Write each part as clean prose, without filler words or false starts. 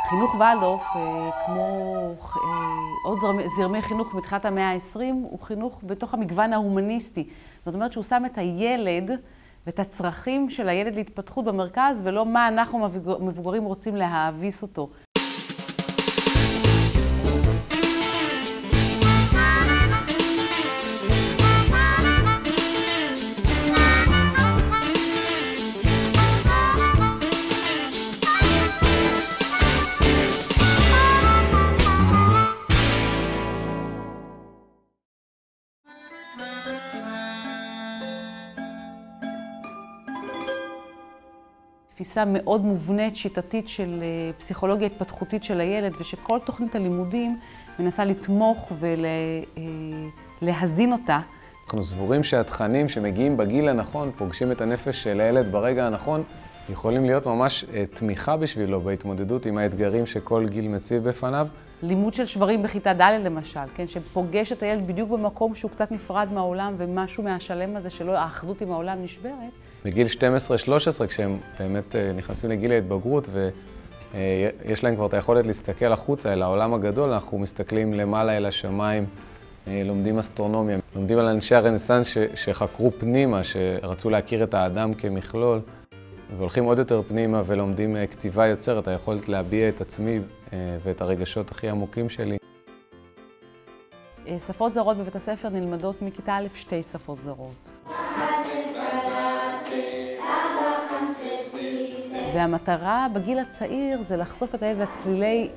חינוך ולדורף, כמו עוד זרמי חינוך מתחילת המאה ה-20, הוא חינוך בתוך המגוון ההומניסטי. זאת אומרת שהוא שם את הילד ואת הצרכים של הילד להתפתחות במרכז, ולא מה אנחנו מבוגרים רוצים להאביס אותו. תפיסה מאוד מובנית, שיטתית של פסיכולוגיה התפתחותית של הילד, ושכל תוכנית הלימודים מנסה לתמוך ולהזין אותה. אנחנו סבורים שהתכנים שמגיעים בגיל הנכון, פוגשים את הנפש של הילד ברגע הנכון, יכולים להיות ממש תמיכה בשבילו בהתמודדות עם האתגרים שכל גיל מציב בפניו. לימוד של שברים בכיתה ד' למשל, כן, שפוגש את הילד בדיוק במקום שהוא קצת נפרד מהעולם, ומשהו מהשלם הזה שלא האחדות עם העולם נשברת. בגיל 12-13, כשהם באמת נכנסים לגיל ההתבגרות ויש להם כבר את היכולת להסתכל החוצה אל העולם הגדול, אנחנו מסתכלים למעלה אל השמיים, לומדים אסטרונומיה, לומדים על אנשי הרנסנס שחקרו פנימה, שרצו להכיר את האדם כמכלול, והולכים עוד יותר פנימה ולומדים כתיבה יוצרת, היכולת להביע את עצמי ואת הרגשות הכי עמוקים שלי. שפות זרות בבית הספר נלמדות מכיתה א' 2 שפות זרות. והמטרה בגיל הצעיר זה לחשוף את הילד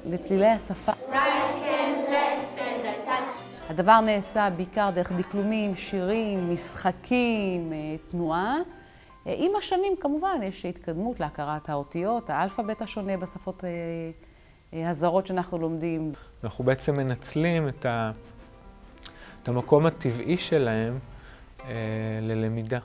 לצלילי השפה. הדבר נעשה בעיקר דרך דקלומים, שירים, משחקים, תנועה. עם השנים כמובן יש התקדמות להכרת האותיות, האלפבית השונה בשפות הזרות שאנחנו לומדים. אנחנו בעצם מנצלים את המקום הטבעי שלהם ללמידה.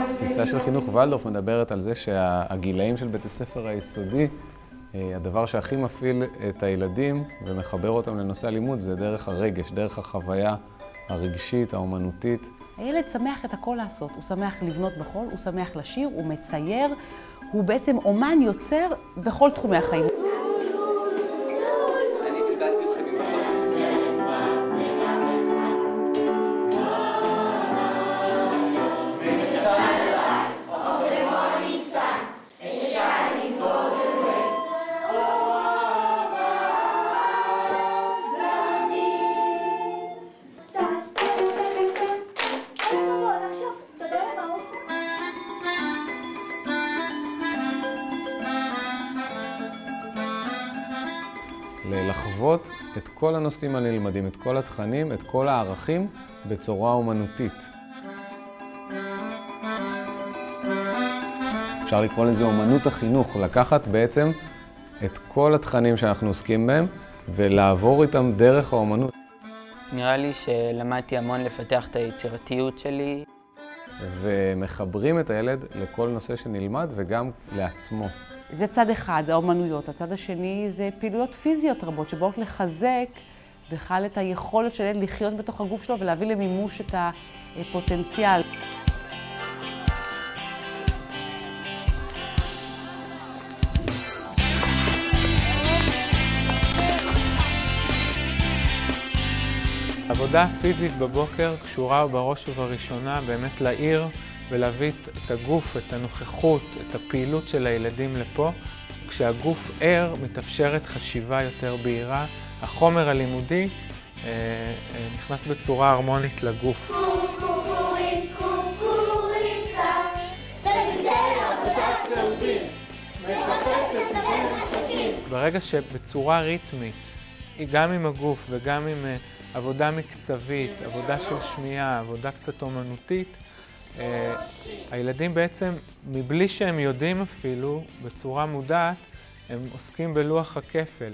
התפיסה של חינוך ולדורף מדברת על זה שהגילאים של בית הספר היסודי, הדבר שהכי מפעיל את הילדים ומחבר אותם לנושא הלימוד זה דרך הרגש, דרך החוויה הרגשית, האומנותית. הילד שמח את הכל לעשות, הוא שמח לבנות בחול, הוא שמח לשיר, הוא מצייר, הוא בעצם אומן יוצר בכל תחומי החיים. לחוות את כל הנושאים הנלמדים, את כל התכנים, את כל הערכים בצורה אומנותית. אפשר לקרוא לזה אומנות החינוך, לקחת בעצם את כל התכנים שאנחנו עוסקים בהם ולעבור איתם דרך האומנות. נראה לי שלמדתי המון לפתח את היצירתיות שלי. ומחברים את הילד לכל נושא שנלמד וגם לעצמו. זה צד אחד, האומנויות. הצד השני זה פעילויות פיזיות רבות שבאות לחזק בכלל את היכולת של ילד לחיות בתוך הגוף שלו ולהביא למימוש את הפוטנציאל. העבודה הפיזית בבוקר קשורה בראש ובראשונה באמת לעיר ולהביא את הגוף, את הנוכחות, את הפעילות של הילדים לפה. כשהגוף ער, מתאפשרת חשיבה יותר בהירה. החומר הלימודי נכנס בצורה הרמונית לגוף. ברגע שבצורה ריתמית, גם עם הגוף וגם עם עבודה מקצבית, עבודה של שמיעה, עבודה קצת אומנותית, הילדים בעצם, מבלי שהם יודעים אפילו, בצורה מודעת, הם עוסקים בלוח הכפל.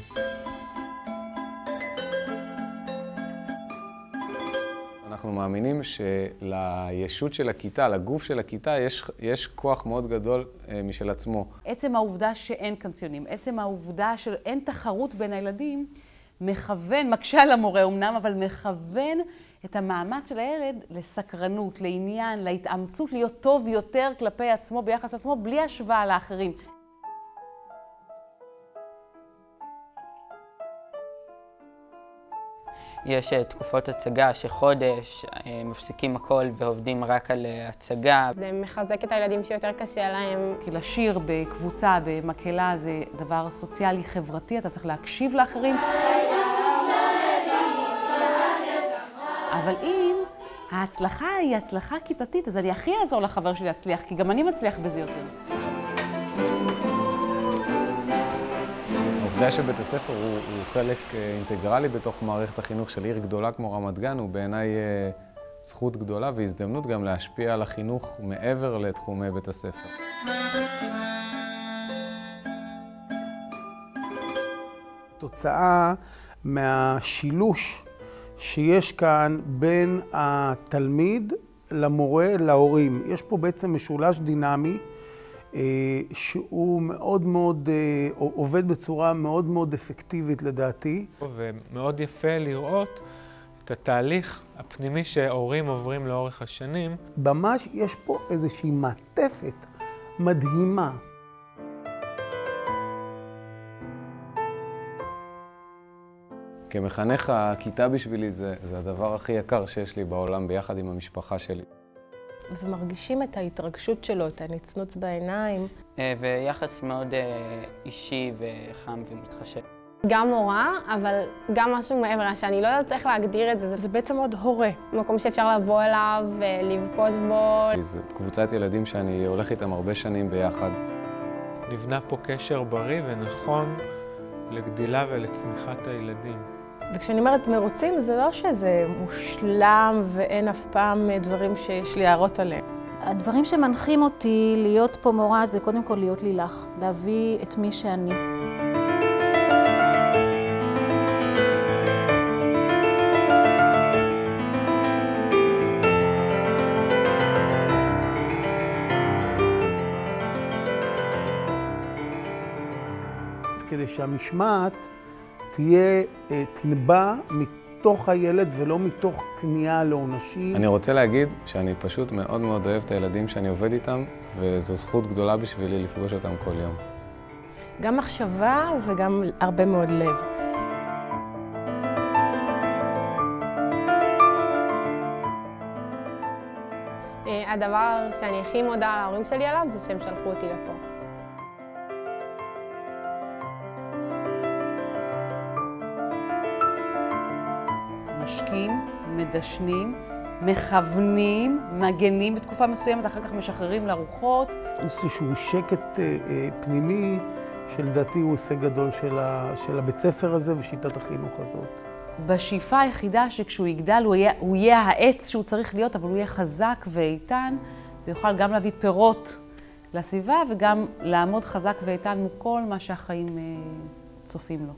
אנחנו מאמינים שלישות של הכיתה, לגוף של הכיתה, יש כוח מאוד גדול משל עצמו. עצם העובדה שאין כאן ציונים, עצם העובדה שאין תחרות בין הילדים, מכוון, מקשה על המורה אמנם, אבל מכוון את המאמץ של הילד לסקרנות, לעניין, להתאמצות, להיות טוב יותר כלפי עצמו, ביחס לעצמו, בלי השוואה לאחרים. יש תקופות הצגה שחודש מפסיקים הכל ועובדים רק על הצגה. זה מחזק את הילדים שיותר קשה להם. כי לשיר בקבוצה, במקהלה, זה דבר סוציאלי חברתי, אתה צריך להקשיב לאחרים. אבל אם ההצלחה היא הצלחה כיתתית, אז אני הכי אעזור לחבר שלי להצליח, כי גם אני מצליח בזה יותר. העובדה שבית הספר הוא חלק אינטגרלי בתוך מערכת החינוך של עיר גדולה כמו רמת גן, הוא בעיניי זכות גדולה והזדמנות גם להשפיע על החינוך מעבר לתחומי בית הספר. תוצאה מהשילוש שיש כאן בין התלמיד למורה להורים. יש פה בעצם משולש דינמי שהוא מאוד מאוד עובד בצורה מאוד מאוד אפקטיבית לדעתי. ומאוד יפה לראות את התהליך הפנימי שההורים עוברים לאורך השנים. ממש יש פה איזושהי מעטפת מדהימה. כמחנך, הכיתה בשבילי זה הדבר הכי יקר שיש לי בעולם ביחד עם המשפחה שלי. ומרגישים את ההתרגשות שלו, את הנצנוץ בעיניים. ויחס מאוד אישי וחם ומתחשב. גם מורה, אבל גם משהו מעבר, שאני לא יודעת איך להגדיר את זה. זה בעצם עוד הורה. מקום שאפשר לבוא אליו, לבכות בו. זו קבוצת ילדים שאני הולך איתם הרבה שנים ביחד. נבנה פה קשר בריא ונכון לגדילה ולצמיחת הילדים. וכשאני אומרת מרוצים, זה לא שזה מושלם ואין אף פעם דברים שיש לי הערות עליהם. הדברים שמנחים אותי להיות פה מורה זה קודם כל להיות לילך, להביא את מי שאני. כדי שהמשמעת תנבע מתוך הילד ולא מתוך כניעה לעונשים. אני רוצה להגיד שאני פשוט מאוד מאוד אוהב את הילדים שאני עובד איתם, וזו זכות גדולה בשבילי לפגוש אותם כל יום. גם מחשבה וגם הרבה מאוד לב. הדבר שאני הכי מודה להורים שלי עליו זה שהם שלחו אותי לפה. משקים, מדשנים, מכוונים, מגנים בתקופה מסוימת, אחר כך משחררים לרוחות. איזשהו שקט פנימי שלדעתי הוא הישג גדול של הבית ספר הזה ושיטת החינוך הזאת. בשאיפה היחידה שכשהוא יגדל הוא יהיה העץ שהוא צריך להיות, אבל הוא יהיה חזק ואיתן, ויוכל גם להביא פירות לסביבה וגם לעמוד חזק ואיתן מול כל מה שהחיים צופים לו.